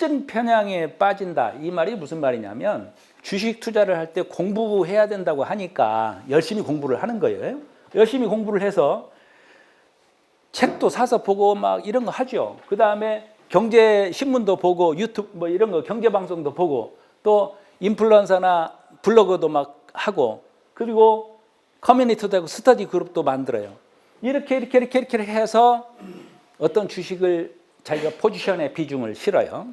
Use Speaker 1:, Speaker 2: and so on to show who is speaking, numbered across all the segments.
Speaker 1: 확증 편향에 빠진다. 이 말이 무슨 말이냐면 주식 투자를 할 때 공부해야 된다고 하니까 열심히 공부를 하는 거예요. 열심히 공부를 해서 책도 사서 보고 막 이런 거 하죠. 그 다음에 경제 신문도 보고 유튜브 뭐 이런 거 경제 방송도 보고 또 인플루언서나 블로그도 막 하고 그리고 커뮤니티도 하고 스터디 그룹도 만들어요. 이렇게 해서 어떤 주식을 자기가 포지션에 비중을 실어요.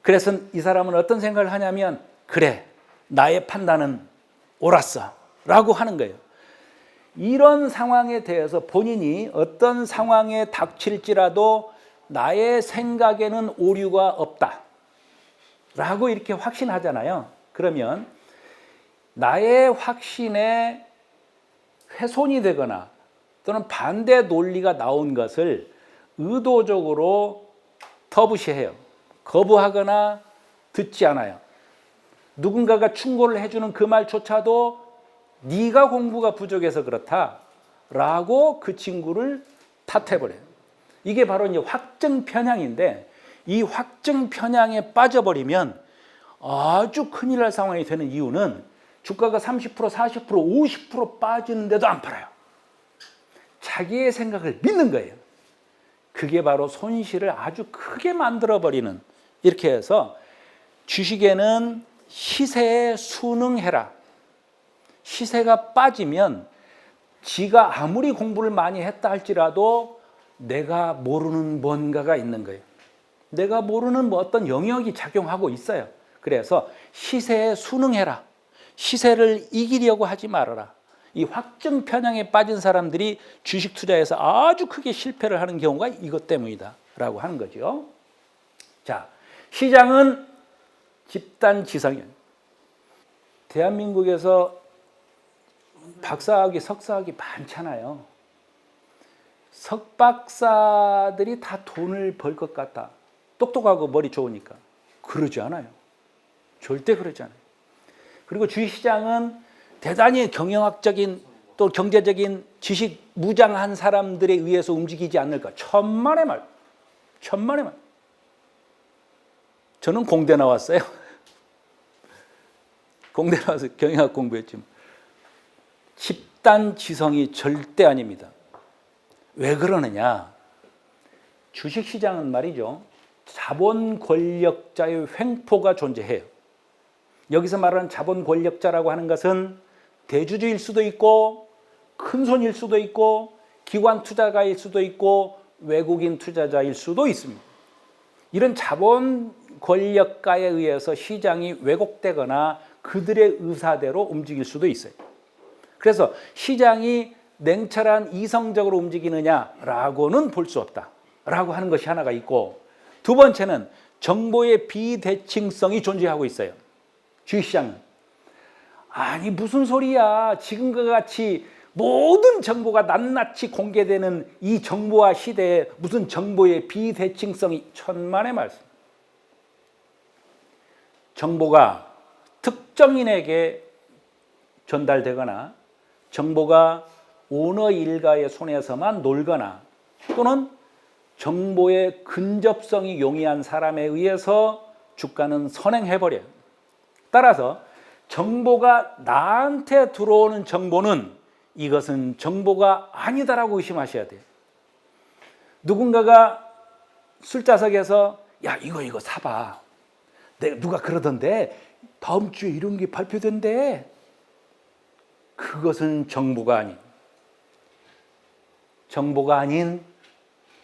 Speaker 1: 그래서 이 사람은 어떤 생각을 하냐면 그래 나의 판단은 옳았어 라고 하는 거예요. 이런 상황에 대해서 본인이 어떤 상황에 닥칠지라도 나의 생각에는 오류가 없다 라고 이렇게 확신하잖아요. 그러면 나의 확신에 훼손이 되거나 또는 반대 논리가 나온 것을 의도적으로 터부시해요. 거부하거나 듣지 않아요. 누군가가 충고를 해주는 그 말조차도 네가 공부가 부족해서 그렇다라고 그 친구를 탓해버려요. 이게 바로 이제 확증 편향인데 이 확증 편향에 빠져버리면 아주 큰일 날 상황이 되는 이유는 주가가 30%, 40%, 50% 빠지는데도 안 팔아요. 자기의 생각을 믿는 거예요. 그게 바로 손실을 아주 크게 만들어버리는 이렇게 해서 주식에는 시세에 순응해라. 시세가 빠지면 지가 아무리 공부를 많이 했다 할지라도 내가 모르는 뭔가가 있는 거예요. 내가 모르는 뭐 어떤 영역이 작용하고 있어요. 그래서 시세에 순응해라. 시세를 이기려고 하지 말아라. 이 확증 편향에 빠진 사람들이 주식 투자에서 아주 크게 실패를 하는 경우가 이것 때문이다 라고 하는 거죠. 자, 시장은 집단지성이에요. 대한민국에서 박사학위, 석사학위 많잖아요. 석박사들이 다 돈을 벌 것 같다. 똑똑하고 머리 좋으니까. 그러지 않아요. 절대 그러지 않아요. 그리고 주식시장은 대단히 경영학적인 또 경제적인 지식 무장한 사람들에 의해서 움직이지 않을까. 천만의 말. 천만의 말. 저는 공대 나왔어요. 공대 나와서 경영학 공부했지만 집단 지성이 절대 아닙니다. 왜 그러느냐? 주식시장은 말이죠. 자본 권력자의 횡포가 존재해요. 여기서 말하는 자본 권력자라고 하는 것은 대주주일 수도 있고 큰 손일 수도 있고 기관 투자가일 수도 있고 외국인 투자자일 수도 있습니다. 이런 자본 권력가에 의해서 시장이 왜곡되거나 그들의 의사대로 움직일 수도 있어요. 그래서 시장이 냉철한 이성적으로 움직이느냐라고는 볼 수 없다라고 하는 것이 하나가 있고 두 번째는 정보의 비대칭성이 존재하고 있어요. 주식시장은. 아니 무슨 소리야. 지금과 같이 모든 정보가 낱낱이 공개되는 이 정보화 시대에 무슨 정보의 비대칭성이 천만의 말씀. 정보가 특정인에게 전달되거나 정보가 오너 일가의 손에서만 놀거나 또는 정보의 근접성이 용이한 사람에 의해서 주가는 선행해버려요. 따라서 정보가 나한테 들어오는 정보는 이것은 정보가 아니다라고 의심하셔야 돼요. 누군가가 술자석에서 야 이거 사봐. 누가 그러던데 다음 주에 이런 게 발표된대. 그것은 정보가 아닌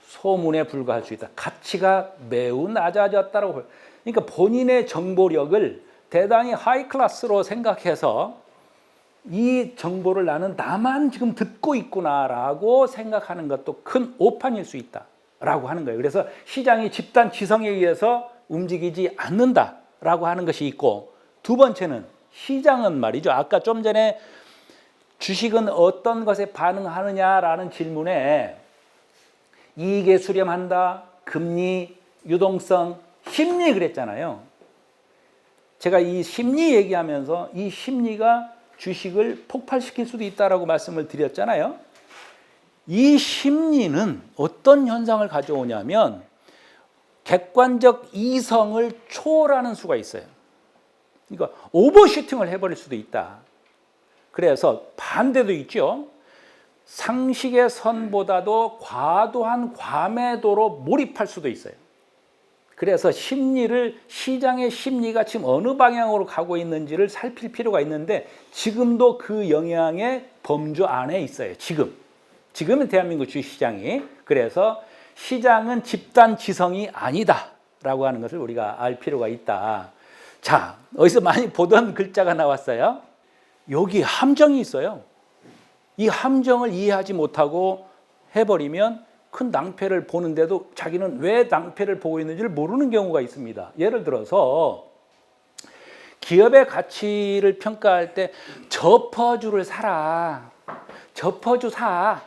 Speaker 1: 소문에 불과할 수 있다. 가치가 매우 낮아졌다고. 그러니까 본인의 정보력을 대단히 하이 클래스로 생각해서 이 정보를 나만 지금 듣고 있구나라고 생각하는 것도 큰 오판일 수 있다라고 하는 거예요. 그래서 시장이 집단 지성에 의해서 움직이지 않는다라고 하는 것이 있고 두 번째는 시장은 말이죠. 아까 좀 전에 주식은 어떤 것에 반응하느냐라는 질문에 이익에 수렴한다, 금리, 유동성, 심리 그랬잖아요. 제가 이 심리 얘기하면서 이 심리가 주식을 폭발시킬 수도 있다라고 말씀을 드렸잖아요. 이 심리는 어떤 현상을 가져오냐면 객관적 이성을 초월하는 수가 있어요. 그러니까 오버슈팅을 해버릴 수도 있다. 그래서 반대도 있죠. 상식의 선보다도 과도한 과매도로 몰입할 수도 있어요. 그래서 시장의 심리가 지금 어느 방향으로 가고 있는지를 살필 필요가 있는데 지금도 그 영향의 범주 안에 있어요. 지금은 대한민국 주식시장이. 그래서 시장은 집단 지성이 아니다라고 하는 것을 우리가 알 필요가 있다. 자, 어디서 많이 보던 글자가 나왔어요. 여기 함정이 있어요. 이 함정을 이해하지 못하고 해버리면 큰 낭패를 보는데도 자기는 왜 낭패를 보고 있는지를 모르는 경우가 있습니다. 예를 들어서 기업의 가치를 평가할 때 저퍼주를 사라. 저퍼주 사.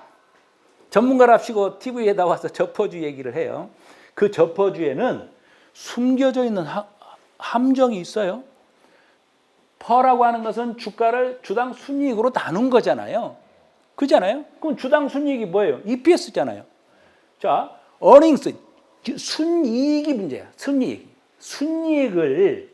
Speaker 1: 전문가랍시고 TV에 나와서 저퍼주 얘기를 해요. 그 저퍼주에는 숨겨져 있는 함정이 있어요. 퍼라고 하는 것은 주가를 주당 순이익으로 나눈 거잖아요. 그잖아요? 그럼 주당 순이익이 뭐예요? EPS잖아요. 자, earnings, 순이익이 문제야. 순이익을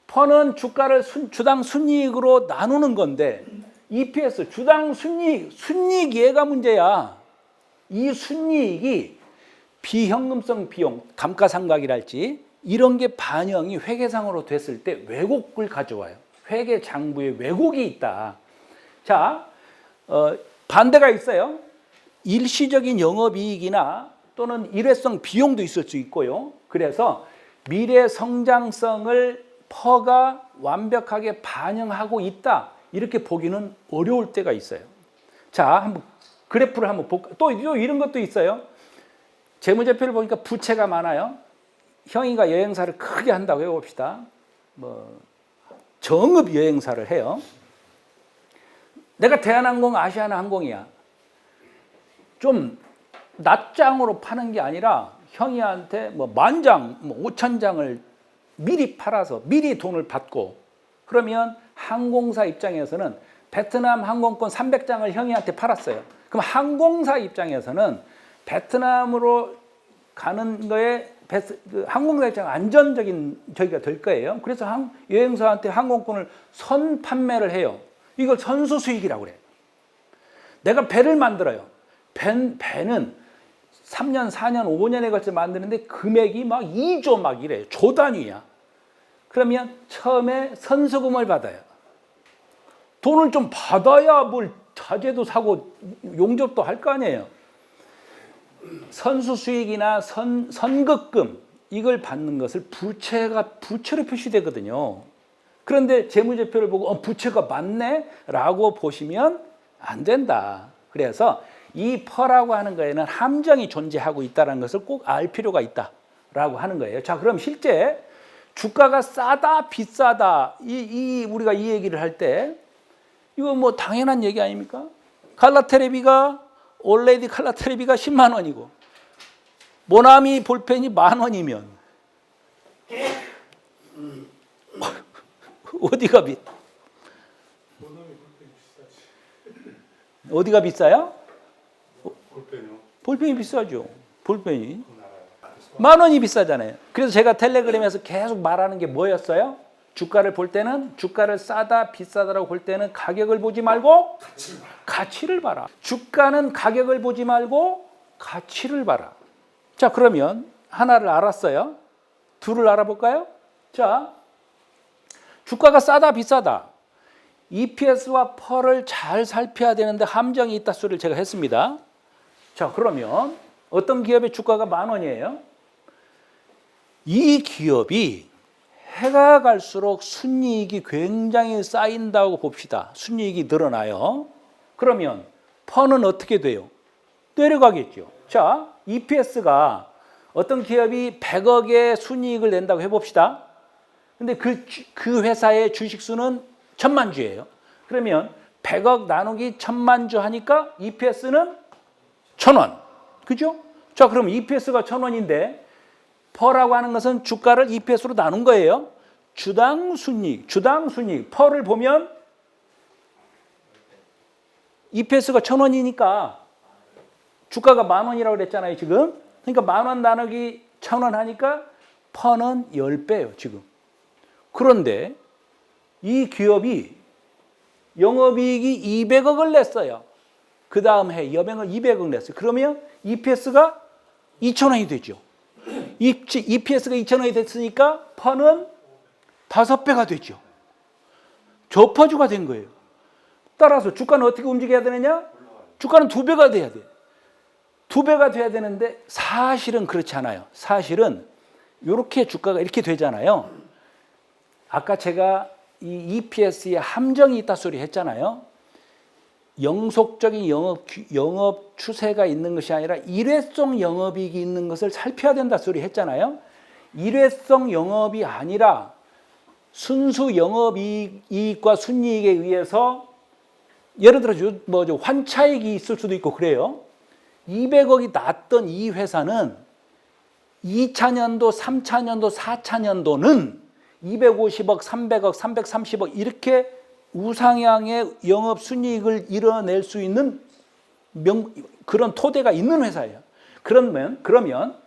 Speaker 1: 퍼는 주가를 주당 순이익으로 나누는 건데 EPS, 주당 순이익 얘가 문제야. 이 순이익이 비현금성 비용, 감가상각이랄지 이런 게 반영이 회계상으로 됐을 때 왜곡을 가져와요. 회계 장부에 왜곡이 있다. 자, 반대가 있어요. 일시적인 영업이익이나 또는 일회성 비용도 있을 수 있고요. 그래서 미래 성장성을 퍼가 완벽하게 반영하고 있다. 이렇게 보기는 어려울 때가 있어요. 자, 한번 그래프를 한번 볼까? 또 이런 것도 있어요. 재무제표를 보니까 부채가 많아요. 형이가 여행사를 크게 한다고 해봅시다. 정읍 여행사를 해요. 내가 대한항공, 아시아나항공이야. 좀 낱장으로 파는 게 아니라 형이한테 10,000장, 5,000장을 미리 팔아서 미리 돈을 받고 그러면 항공사 입장에서는 베트남 항공권 300장을 형이한테 팔았어요. 그럼 항공사 입장에서는 베트남으로 가는 거에 항공사 입장 안전적인 저기가 될 거예요. 그래서 여행사한테 항공권을 선 판매를 해요. 이걸 선수 수익이라고 그래요. 내가 배를 만들어요. 배는 3년, 4년, 5년에 걸쳐 만드는데 금액이 막 2조 막 이래요. 조 단위야. 그러면 처음에 선수금을 받아요. 돈을 좀 받아야 뭘 자재도 사고 용접도 할 거 아니에요. 선수 수익이나 선급금 이걸 받는 것을 부채로 표시되거든요. 그런데 재무제표를 보고 부채가 많네 라고 보시면 안 된다. 그래서 이 퍼라고 하는 거에는 함정이 존재하고 있다는 것을 꼭 알 필요가 있다라고 하는 거예요. 자, 그럼 실제 주가가 싸다 비싸다 우리가 이 얘기를 할 때 이거 당연한 얘기 아닙니까? 올레디 칼라 테레비가 10만 원이고 모나미 볼펜이 10,000원이면 어디가 비싸요? 볼펜이 비싸죠. 볼펜이 10,000원이 비싸잖아요. 그래서 제가 텔레그램에서 계속 말하는 게 뭐였어요? 주가를 볼 때는 주가를 싸다 비싸다라고 볼 때는 가격을 보지 말고 가치를 봐라. 주가는 가격을 보지 말고 가치를 봐라. 자, 그러면 하나를 알았어요. 둘을 알아볼까요? 자, 주가가 싸다 비싸다. EPS와 펄을 잘 살펴야 되는데 함정이 있다 소리를 제가 했습니다. 자, 그러면 어떤 기업의 주가가 10,000원이에요? 이 기업이 해가 갈수록 순이익이 굉장히 쌓인다고 봅시다. 순이익이 늘어나요. 그러면 펀은 어떻게 돼요? 내려가겠죠. 자, EPS가 어떤 기업이 100억의 순이익을 낸다고 해봅시다. 근데 그 회사의 주식수는 1,000만 주예요. 그러면 100억 나누기 1,000만 주 하니까 EPS는 1,000원. 그죠? 자, 그럼 EPS가 1,000원인데 퍼라고 하는 것은 주가를 EPS로 나눈 거예요. 주당 순이익, 퍼를 보면 EPS가 1,000원이니까 주가가 10,000원이라고 그랬잖아요, 지금. 그러니까 10,000원 나누기 1,000원 하니까 퍼는 10배예요, 지금. 그런데 이 기업이 영업이익이 200억을 냈어요. 그 다음 해 여명을 200억 냈어요. 그러면 EPS가 2,000원이 되죠. EPS가 2,000원이 됐으니까 퍼는 5배가 되죠. 저퍼주가 된 거예요. 따라서 주가는 어떻게 움직여야 되느냐? 주가는 2배가 돼야 돼요. 2배가 돼야 되는데 사실은 그렇지 않아요. 사실은 이렇게 주가가 이렇게 되잖아요. 아까 제가 이 EPS에 함정이 있다 소리 했잖아요. 영속적인 영업 추세가 있는 것이 아니라 일회성 영업이익이 있는 것을 살펴야 된다 소리 했잖아요. 일회성 영업이 아니라 순수 영업이익과 순이익에 의해서 예를 들어 뭐죠, 환차익이 있을 수도 있고 그래요. 200억이 났던 이 회사는 2차년도, 3차년도, 4차년도는 250억, 300억, 330억 이렇게 우상향의 영업 순이익을 이뤄낼 수 있는 그런 토대가 있는 회사예요. 그러면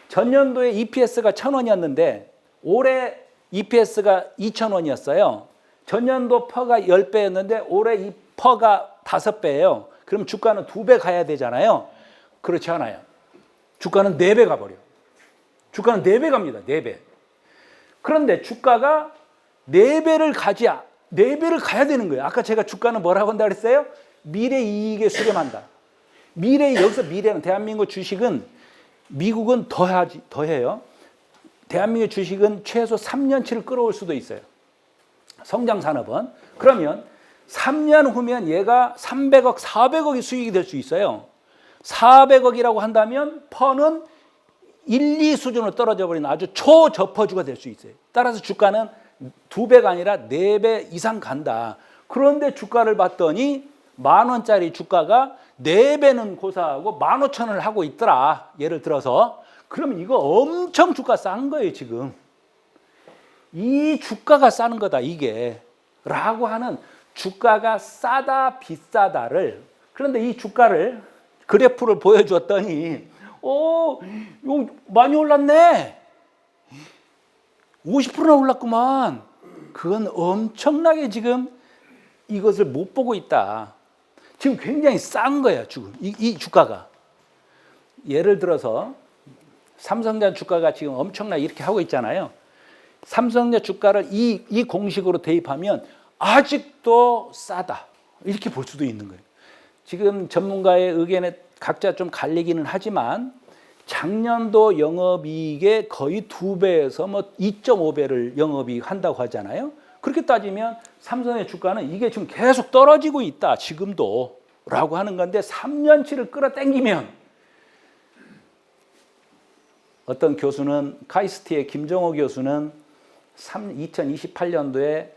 Speaker 1: 전년도에 EPS가 1,000원이었는데 올해 EPS가 2,000원이었어요. 전년도 퍼가 10배였는데 올해 이 퍼가 5배예요. 그럼 주가는 2배 가야 되잖아요. 그렇지 않아요. 주가는 4배 가버려. 주가는 4배 갑니다. 4배. 그런데 주가가 4배를 가야 되는 거예요. 아까 제가 주가는 뭐라고 한다 그랬어요? 미래 이익에 수렴한다. 여기서 미래는 대한민국 주식은 미국은 더해요. 대한민국 주식은 최소 3년치를 끌어올 수도 있어요. 성장 산업은. 그러면 3년 후면 얘가 300억, 400억이 수익이 될 수 있어요. 400억이라고 한다면 퍼는 1, 2 수준으로 떨어져 버리는 아주 초저퍼주가 될 수 있어요. 따라서 주가는 2배가 아니라 4배 이상 간다. 그런데 주가를 봤더니 10,000원짜리 주가가 4배는 고사하고 15,000원을 하고 있더라. 예를 들어서. 그러면 이거 엄청 주가 싼 거예요, 지금. 이 주가가 싸는 거다, 이게. 라고 하는 주가가 싸다, 비싸다를. 그런데 이 주가를, 그래프를 보여줬더니, 이거 많이 올랐네. 50%나 올랐구만. 그건 엄청나게 지금 이것을 못 보고 있다. 지금 굉장히 싼 거예요, 지금. 이 주가가. 예를 들어서, 삼성전자 주가가 지금 엄청나게 이렇게 하고 있잖아요. 삼성전자 주가를 이 공식으로 대입하면 아직도 싸다. 이렇게 볼 수도 있는 거예요. 지금 전문가의 의견에 각자 좀 갈리기는 하지만 작년도 영업이익의 거의 2배에서 뭐 2.5배를 영업이익 한다고 하잖아요. 그렇게 따지면 삼성의 주가는 이게 지금 계속 떨어지고 있다. 지금도. 라고 하는 건데 3년치를 끌어당기면 어떤 교수는 카이스트의 김정호 교수는 2028년도에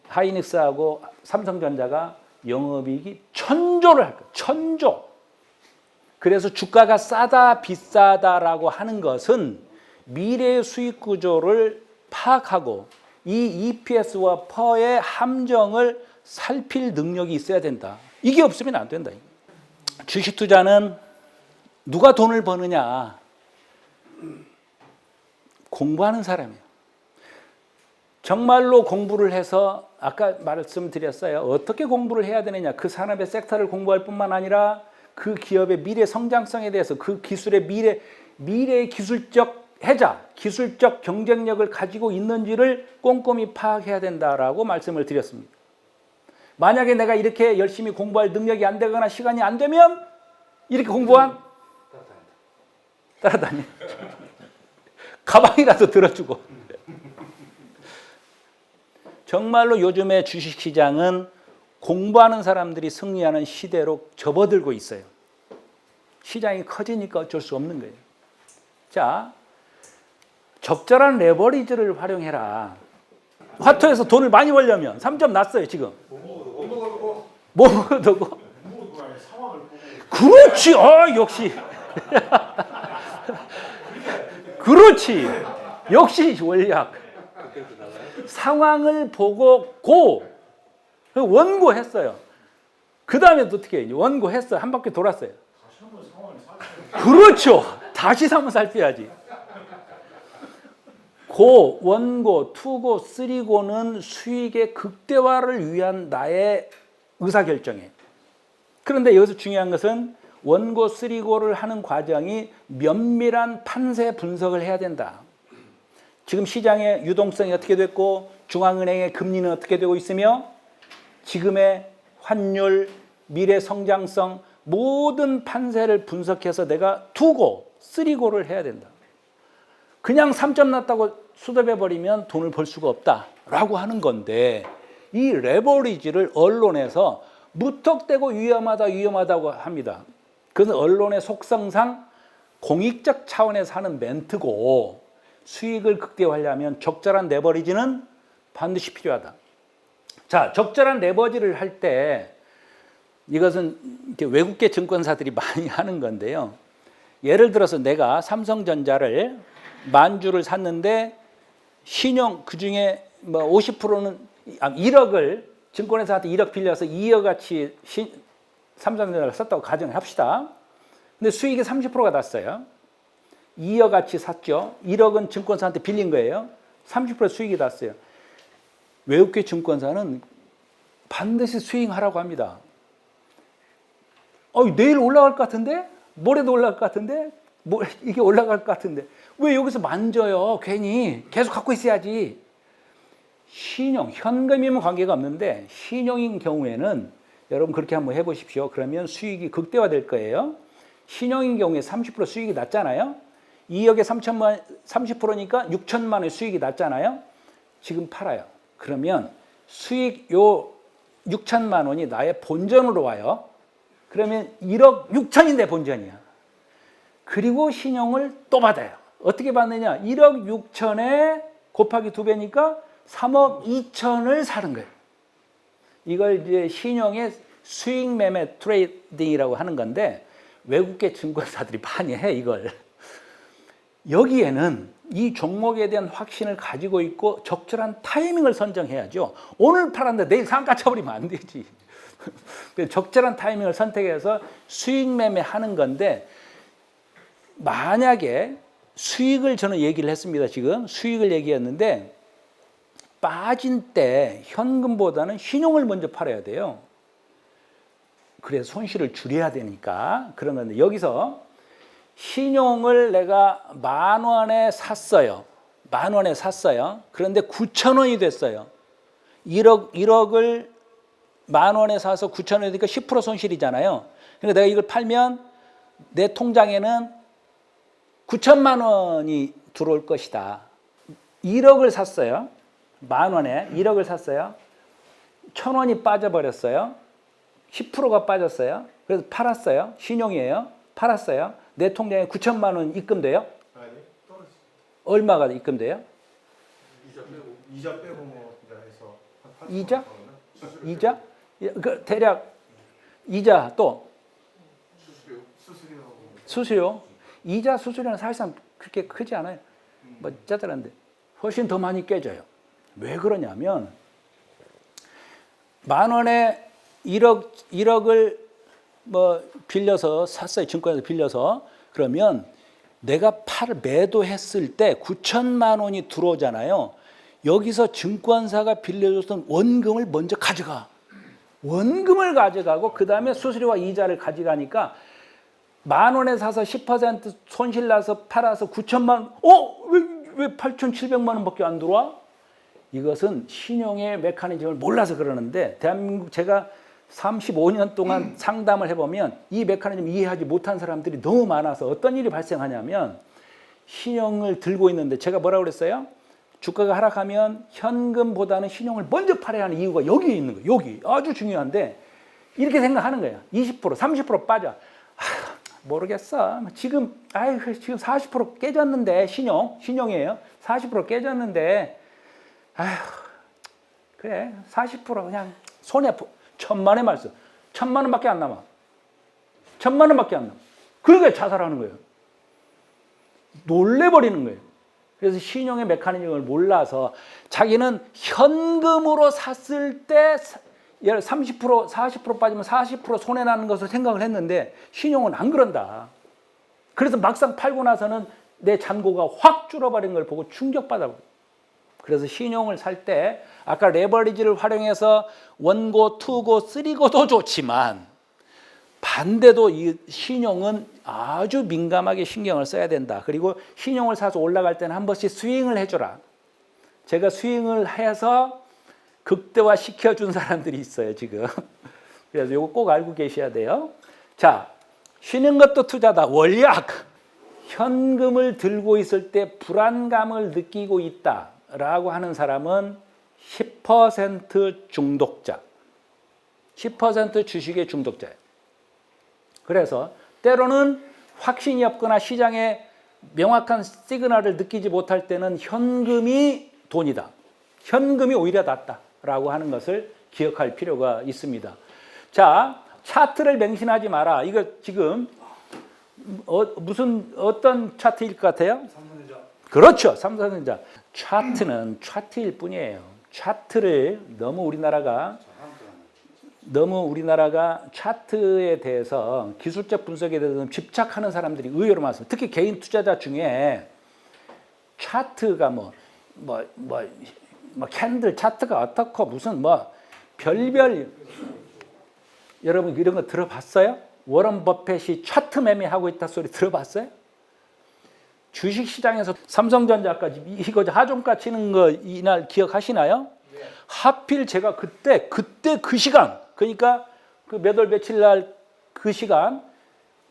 Speaker 1: 하이닉스하고 삼성전자가 영업이익이 1,000조를 할 거예요. 1,000조. 그래서 주가가 싸다 비싸다라고 하는 것은 미래의 수익 구조를 파악하고 이 EPS와 퍼의 함정을 살필 능력이 있어야 된다. 이게 없으면 안 된다. 주식 투자는 누가 돈을 버느냐? 공부하는 사람이에요. 정말로 공부를 해서 아까 말씀드렸어요. 어떻게 공부를 해야 되느냐? 그 산업의 섹터를 공부할 뿐만 아니라 그 기업의 미래 성장성에 대해서 그 기술의 미래의 기술적 해자, 기술적 경쟁력을 가지고 있는지를 꼼꼼히 파악해야 된다라고 말씀을 드렸습니다. 만약에 내가 이렇게 열심히 공부할 능력이 안 되거나 시간이 안 되면 이렇게 공부한 따라다니. 가방이라도 들어주고. 정말로 요즘의 주식시장은 공부하는 사람들이 승리하는 시대로 접어들고 있어요. 시장이 커지니까 어쩔 수 없는 거예요. 자, 적절한 레버리지를 활용해라. 화투에서 돈을 많이 벌려면 3점 났어요, 지금. 뭐 먹어도 그렇지. 역시. 그렇지. 역시 원략. 상황을 보고 원고했어요. 그 다음에 어떻게 해요? 원고했어요. 한 바퀴 돌았어요. 그렇죠. 다시 한번 살펴야지. 고, 원고, 투고, 쓰리고는 수익의 극대화를 위한 나의 의사결정이에요. 그런데 여기서 중요한 것은 원고, 쓰리고를 하는 과정이 면밀한 판세 분석을 해야 된다. 지금 시장의 유동성이 어떻게 됐고 중앙은행의 금리는 어떻게 되고 있으며 지금의 환율, 미래 성장성 모든 판세를 분석해서 내가 투고, 쓰리고를 해야 된다. 그냥 3점 났다고 수습해버리면 돈을 벌 수가 없다라고 하는 건데 이 레버리지를 언론에서 무턱대고 위험하다고 합니다. 그것은 언론의 속성상 공익적 차원에서 하는 멘트고 수익을 극대화하려면 적절한 레버리지는 반드시 필요하다. 자, 적절한 레버리지를 할 때 이것은 외국계 증권사들이 많이 하는 건데요. 예를 들어서 내가 삼성전자를 10,000주를 샀는데 신용 그중에 뭐 50%는 1억을 증권회사한테 1억 빌려서 2억 가치 삼성전자를 썼다고 가정합시다. 근데 수익이 30%가 났어요. 2억 가치 샀죠. 1억은 증권사한테 빌린 거예요. 30% 수익이 났어요. 외국계 증권사는 반드시 스윙하라고 합니다. 내일 올라갈 것 같은데? 모레도 올라갈 것 같은데? 이게 올라갈 것 같은데? 왜 여기서 만져요? 괜히 계속 갖고 있어야지. 신용, 현금이면 관계가 없는데 신용인 경우에는 여러분 그렇게 한번 해보십시오. 그러면 수익이 극대화될 거예요. 신용인 경우에 30% 수익이 났잖아요. 2억에 3천만 30%니까 6천만 원의 수익이 났잖아요. 지금 팔아요. 그러면 수익 요 6천만 원이 나의 본전으로 와요. 그러면 1억 6천인데 본전이야. 그리고 신용을 또 받아요. 어떻게 받느냐? 1억 6천에 곱하기 2배니까 3억 2천을 사는 거예요. 이걸 이제 신용의 수익 매매 트레이딩이라고 하는 건데 외국계 증권사들이 많이 해 이걸. 여기에는 이 종목에 대한 확신을 가지고 있고 적절한 타이밍을 선정해야죠. 오늘 팔았는데 내일 상가 쳐버리면 안 되지. 적절한 타이밍을 선택해서 수익 매매하는 건데 만약에 수익을 저는 얘기를 했습니다. 지금 수익을 얘기했는데 빠진 때 현금보다는 신용을 먼저 팔아야 돼요. 그래서 손실을 줄여야 되니까 그런 건데 여기서 신용을 내가 10,000원에 샀어요. 10,000원에 샀어요. 그런데 9,000원이 됐어요. 1억을 10,000원에 사서 9,000원이 되니까 10% 손실이잖아요. 그러니까 내가 이걸 팔면 내 통장에는 9천만 원이 들어올 것이다. 1억을 샀어요. 10,000원에 1억을 샀어요. 1,000원이 빠져버렸어요. 10%가 빠졌어요. 그래서 팔았어요. 신용이에요. 팔았어요. 내 통장에 9천만 원 입금돼요?
Speaker 2: 아니, 떨어지.
Speaker 1: 얼마가 입금돼요?
Speaker 2: 이자 빼고 뭐 해서 한
Speaker 1: 이자? 이자? 그 대략 이자 또 수수료. 이자 수수료는 사실상 그렇게 크지 않아요. 뭐 짜잘한데 훨씬 더 많이 깨져요. 왜 그러냐면 10,000원에 1억을 뭐 빌려서 샀어요. 증권에서 빌려서. 그러면 내가 매도했을 때 9천만 원이 들어오잖아요. 여기서 증권사가 빌려줬던 원금을 먼저 가져가. 원금을 가져가고 그 다음에 수수료와 이자를 가져가니까 10,000원에 사서 10% 손실 나서 팔아서 9천만 원, 왜 8,700만 원밖에 안 들어와? 이것은 신용의 메커니즘을 몰라서 그러는데 대한민국 제가 35년 동안 상담을 해보면 이 메커니즘 이해하지 못한 사람들이 너무 많아서 어떤 일이 발생하냐면 신용을 들고 있는데 제가 뭐라고 그랬어요? 주가가 하락하면 현금보다는 신용을 먼저 팔아야 하는 이유가 여기에 있는 거예요. 여기 아주 중요한데 이렇게 생각하는 거예요. 20%, 30% 빠져. 모르겠어. 지금 40% 깨졌는데 신용이에요. 40% 깨졌는데 그래 40% 그냥 손해 1,000만 원에 말씀. 1,000만 원밖에 안 남아. 1,000만 원밖에 안 남아. 그러니까 자살하는 거예요. 놀래버리는 거예요. 그래서 신용의 메커니즘을 몰라서 자기는 현금으로 샀을 때 30%, 40% 빠지면 40% 손해나는 것을 생각을 했는데 신용은 안 그런다. 그래서 막상 팔고 나서는 내 잔고가 확 줄어버린 걸 보고 충격받아. 그래서 신용을 살 때 아까 레버리지를 활용해서 원고, 투고, 쓰리고도 좋지만 반대도 이 신용은 아주 민감하게 신경을 써야 된다. 그리고 신용을 사서 올라갈 때는 한 번씩 스윙을 해줘라. 제가 스윙을 해서 극대화 시켜준 사람들이 있어요, 지금. 그래서 이거 꼭 알고 계셔야 돼요. 자, 쉬는 것도 투자다. 원략. 현금을 들고 있을 때 불안감을 느끼고 있다라고 하는 사람은 10% 중독자. 10% 주식의 중독자예요. 그래서 때로는 확신이 없거나 시장에 명확한 시그널을 느끼지 못할 때는 현금이 돈이다. 현금이 오히려 낫다라고 하는 것을 기억할 필요가 있습니다. 자, 차트를 맹신하지 마라. 이거 지금 어떤 차트일 것 같아요?
Speaker 2: 삼성전자.
Speaker 1: 그렇죠. 삼성전자. 차트는 차트일 뿐이에요. 차트를 너무 우리나라가 차트에 대해서 기술적 분석에 대해서 집착하는 사람들이 의외로 많습니다. 특히 개인 투자자 중에 차트가 캔들 차트가 어떻고 무슨 별별 여러분 이런 거 들어봤어요? 워런 버핏이 차트 매매하고 있다 소리 들어봤어요? 주식시장에서 삼성전자까지 이거 하종가 치는 거 이날 기억하시나요?
Speaker 2: 네.
Speaker 1: 하필 제가 그때 그 시간 그러니까 그 몇 월 며칠 날 그 시간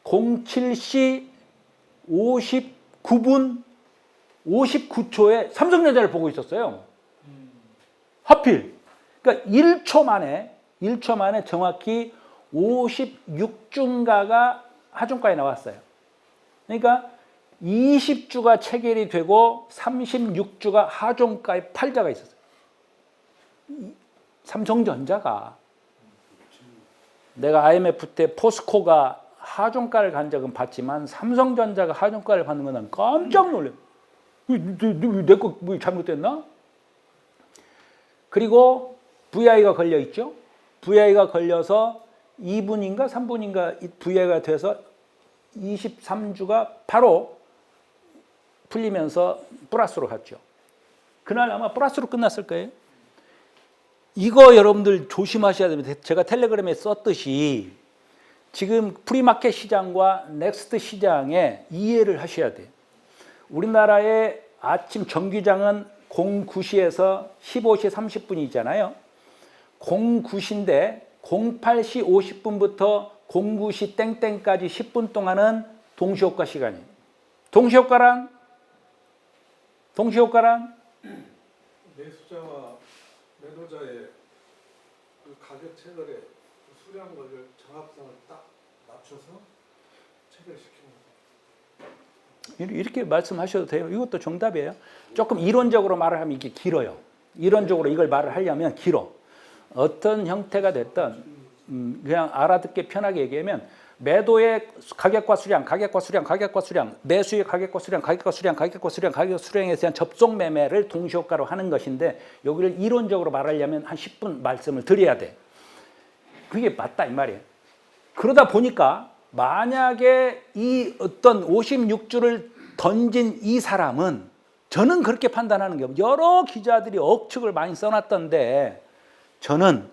Speaker 1: 07시 59분 59초에 삼성전자를 보고 있었어요. 하필. 그러니까 1초 만에 정확히 56주가가 하중가에 나왔어요. 그러니까 20주가 체결이 되고 36주가 하중가에 팔자가 있었어요. 삼성전자가 내가 IMF 때 포스코가 하중가를 간 적은 봤지만 삼성전자가 하중가를 받는 건 난 깜짝 놀래요. 내 거 뭐 잘못됐나? 그리고 VI가 걸려 있죠. VI가 걸려서 2분인가 3분인가 VI가 돼서 23주가 바로 풀리면서 플러스로 갔죠. 그날 아마 플러스로 끝났을 거예요. 이거 여러분들 조심하셔야 됩니다. 제가 텔레그램에 썼듯이 지금 프리마켓 시장과 넥스트 시장에 이해를 하셔야 돼요. 우리나라의 아침 정규장은 09시에서 15시 30분이잖아요. 09시인데 08시 50분부터 09시 땡땡까지 10분 동안은 동시효과 시간이에요. 동시효과란
Speaker 2: 매수자와 매도자의 그 가격 체결의 그 수량을 정합성을 딱 맞춰서 체결시키는 거죠.
Speaker 1: 이렇게 말씀하셔도 돼요. 이것도 정답이에요. 조금 이론적으로 말을 하면 이게 길어요. 이론적으로 이걸 말을 하려면 길어. 어떤 형태가 됐든 그냥 알아듣기 편하게 얘기하면 매도의 가격과 수량, 매수의 가격과 수량, 가격과 수량에 대한 접속 매매를 동시효과로 하는 것인데 여기를 이론적으로 말하려면 한 10분 말씀을 드려야 돼. 그게 맞다 이 말이에요. 그러다 보니까 만약에 이 어떤 56주를 던진 이 사람은 저는 그렇게 판단하는 게 여러 기자들이 억측을 많이 써놨던데 저는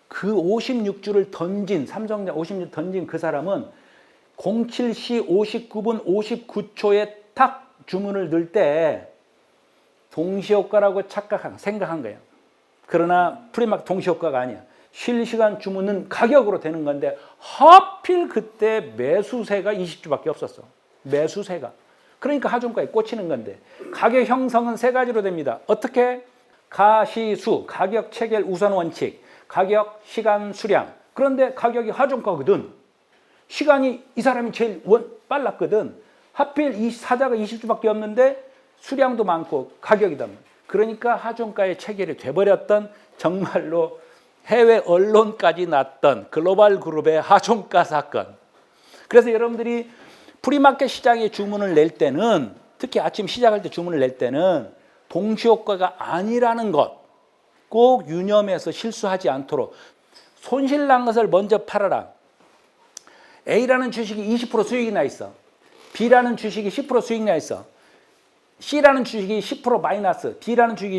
Speaker 1: 그 56주를 던진 삼성전자 56주 던진 그 사람은 07시 59분 59초에 탁 주문을 넣을 때 동시효과라고 생각한 거예요. 그러나 프리마켓 동시효과가 아니야. 실시간 주문은 가격으로 되는 건데 하필 그때 매수세가 20주밖에 없었어. 매수세가. 그러니까 하중가에 꽂히는 건데 가격 형성은 세 가지로 됩니다. 어떻게? 가시수, 가격 체결 우선 원칙, 가격, 시간, 수량. 그런데 가격이 하중가거든. 시간이 이 사람이 제일 빨랐거든. 하필 이 사자가 20주밖에 없는데 수량도 많고 가격이다. 그러니까 하중가에 체결이 돼버렸던 정말로 해외 언론까지 났던 글로벌 그룹의 하중가 사건. 그래서 여러분들이 프리마켓 시장에 주문을 낼 때는 특히 아침 시작할 때 주문을 낼 때는 동시효과가 아니라는 것 꼭 유념해서 실수하지 않도록 손실 난 것을 먼저 팔아라. A라는 주식이 20% 수익이 나 있어. B라는 주식이 10% 수익이 나 있어. C라는 주식이 10% 마이너스, D라는 주식이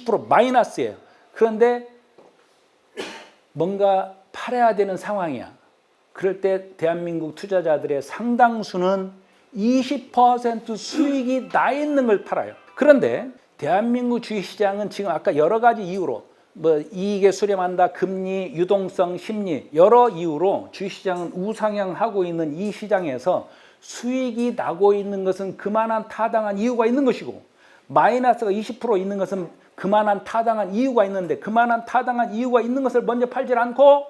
Speaker 1: 20% 마이너스예요. 그런데 뭔가 팔아야 되는 상황이야. 그럴 때 대한민국 투자자들의 상당수는 20% 수익이 나 있는 걸 팔아요. 그런데 대한민국 주식시장은 지금 아까 여러 가지 이유로 뭐 이익에 수렴한다, 금리, 유동성, 심리 여러 이유로 주식시장은 우상향하고 있는 이 시장에서 수익이 나고 있는 것은 그만한 타당한 이유가 있는 것이고 마이너스가 20% 있는 것은 그만한 타당한 이유가 있는데 그만한 타당한 이유가 있는 것을 먼저 팔지 않고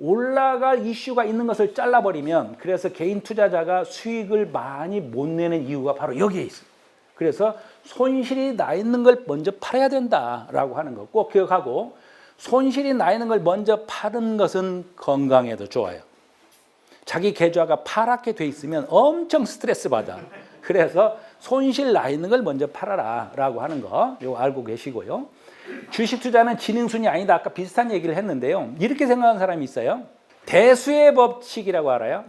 Speaker 1: 올라갈 이슈가 있는 것을 잘라버리면 그래서 개인 투자자가 수익을 많이 못 내는 이유가 바로 여기에 있어요. 그래서 손실이 나 있는 걸 먼저 팔아야 된다라고 하는 거 꼭 기억하고 손실이 나 있는 걸 먼저 파는 것은 건강에도 좋아요. 자기 계좌가 파랗게 돼 있으면 엄청 스트레스 받아. 그래서 손실 나 있는 걸 먼저 팔아라 라고 하는 거 이거 알고 계시고요. 주식 투자는 지능순이 아니다. 아까 비슷한 얘기를 했는데요. 이렇게 생각하는 사람이 있어요. 대수의 법칙이라고 알아요?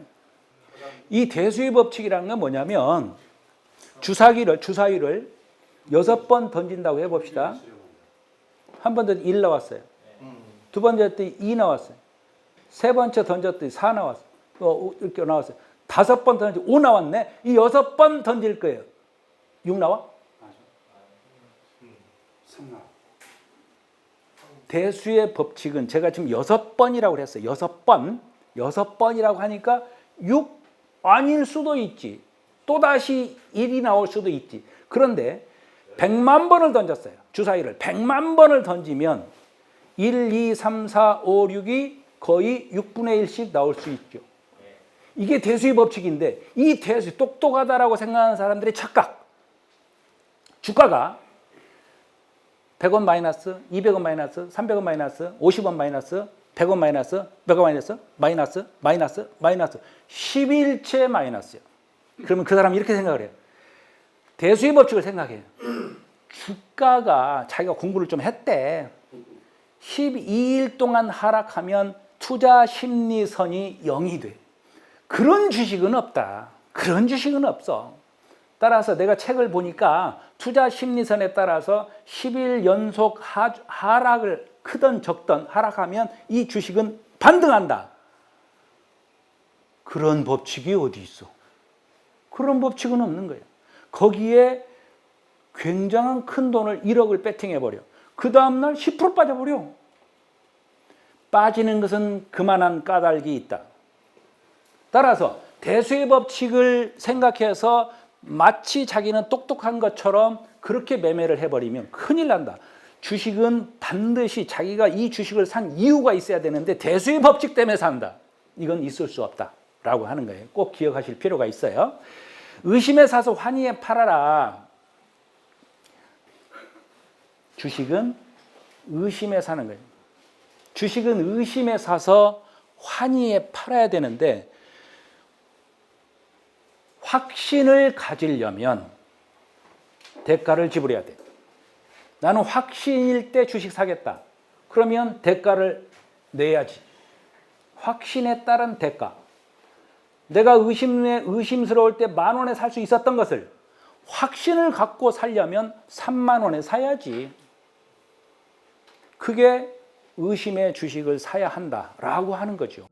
Speaker 1: 이 대수의 법칙이라는 건 뭐냐면 주사위를 6번 던진다고 해봅시다. 한 번 던졌더니 1 나왔어요. 두 번 던졌더니 2 나왔어요. 세 번째 던졌더니 4 나왔어요. 이렇게 나왔어요. 5번 던졌더니 5 나왔네. 이 6번 던질 거예요. 6 나와?
Speaker 3: 3 나와.
Speaker 1: 대수의 법칙은 제가 지금 6번이라고 그랬어요. 6번이라고 하니까 6 아닐 수도 있지. 또다시 1이 나올 수도 있지. 그런데 100만 번을 던졌어요. 주사위를 100만 번을 던지면 1, 2, 3, 4, 5, 6이 거의 6분의 1씩 나올 수 있죠. 이게 대수의 법칙인데 이 대수 똑똑하다라고 생각하는 사람들의 착각. 주가가 100원 마이너스, 200원 마이너스, 300원 마이너스, 50원 마이너스, 100원 마이너스, 몇 원 마이너스, 마이너스 10일째 마이너스요. 그러면 그 사람이 이렇게 생각을 해요. 대수의 법칙을 생각해요. 주가가 자기가 공부를 좀 했대. 12일 동안 하락하면 투자 심리선이 0이 돼. 그런 주식은 없다. 그런 주식은 없어. 따라서 내가 책을 보니까 투자 심리선에 따라서 10일 연속 하락을 크든 적든 하락하면 이 주식은 반등한다. 그런 법칙이 어디 있어? 그런 법칙은 없는 거예요. 거기에 굉장한 큰 돈을 1억을 배팅해버려. 그 다음날 10% 빠져버려. 빠지는 것은 그만한 까닭이 있다. 따라서 대수의 법칙을 생각해서 마치 자기는 똑똑한 것처럼 그렇게 매매를 해버리면 큰일 난다. 주식은 반드시 자기가 이 주식을 산 이유가 있어야 되는데 대수의 법칙 때문에 산다. 이건 있을 수 없다라고 하는 거예요. 꼭 기억하실 필요가 있어요. 의심에 사서 환희에 팔아라. 주식은 의심에 사는 거예요. 주식은 의심에 사서 환희에 팔아야 되는데 확신을 가지려면 대가를 지불해야 돼. 나는 확신일 때 주식 사겠다. 그러면 대가를 내야지. 확신에 따른 대가. 내가 의심스러울 때 10,000원에 살 수 있었던 것을 확신을 갖고 살려면 30,000원에 사야지. 그게 의심의 주식을 사야 한다라고 하는 거죠.